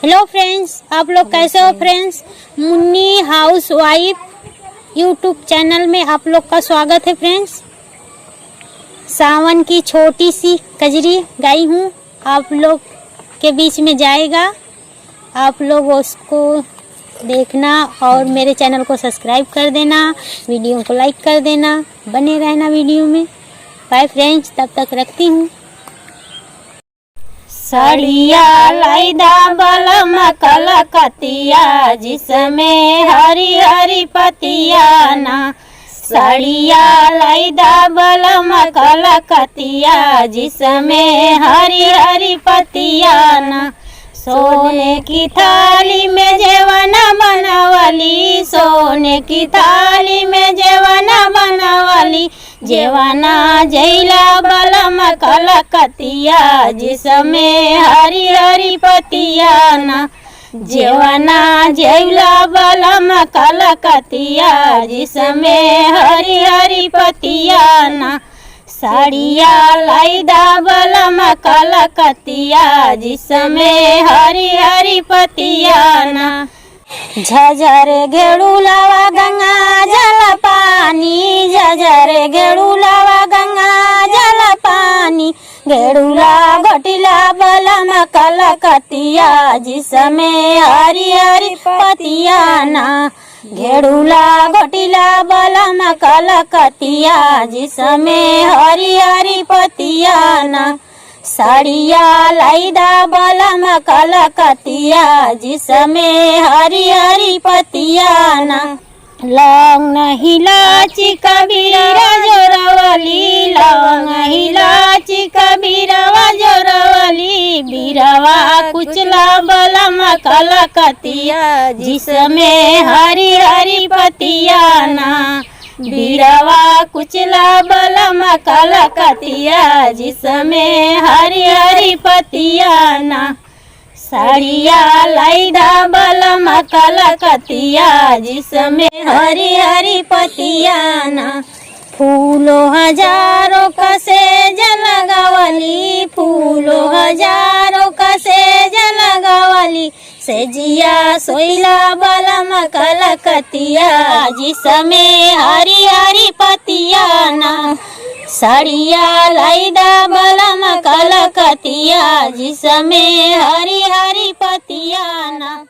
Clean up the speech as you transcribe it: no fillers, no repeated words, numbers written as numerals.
Hello friends, आप लोग कैसे हो फ्रेंड्स। मुन्नी हाउस वाइफ यूट्यूब चैनल में आप लोग का स्वागत है फ्रेंड्स। सावन की छोटी सी कजरी गाई हूँ, आप लोग के बीच में जाएगा। आप लोग उसको देखना और मेरे चैनल को सब्सक्राइब कर देना, वीडियो को लाइक कर देना, बने रहना वीडियो में। बाय फ्रेंड्स, तब तक रखती हूँ। सड़िया लाइदा बलम कलकतिया, जिसमें हरी हरी पतिया ना। सड़िया लाइदा बलम कलकतिया, जिसमें हरी हरी पतिया ना। सोने की थाली में जेवना बनवली, सोने की थाली में जेवना बनवली। जेवना जैला बलम कलकतिया, जिसमें हरी हरी पतिया ना। जेवना जैला बलम कलकतिया, जिसमें हरी हरी पतिया ना। साड़िया लाइदा बलम कलकतिया, जिसमें हरी हरी पतिया ना। झझर घेड़ू लावा गंगा जल पानी, झझर घेड़ू लावा गंगा जल पानी। घेड़ूला घटिला बलम कलकतिया, जिसमें हरी हरी पतिया ना। घेड़ूला घटिला बलम कलकतिया, जिसमें हरी हरी पतिया ना। साड़िया लाइदा बलम कलकतिया, जिसमें हरी हरी पतिया ना। लौंग इलायची कबीरा जोरवली, लौंग इलायची कबीरवा जोरवली। बीरवा कुचला बलम कलकतिया, जिसमें हरी हरी पतिया ना। बीरवा कुचला बलम कलकतिया, जिसमें हरी हरी पतिया ना। साड़िया लाइदा बलम कलकतिया, जिसमें हरी हरी पतिया ना। फूलो हजारों का सेज लगवली, फूलो हजारों का सेज लगवली। सेजिया सोइला बलम कलकतिया, जिसमें हरी हरी पतिया ना। साड़िया लाइदा बलम कलकतिया, जिसमें हरी हरी पतिया ना।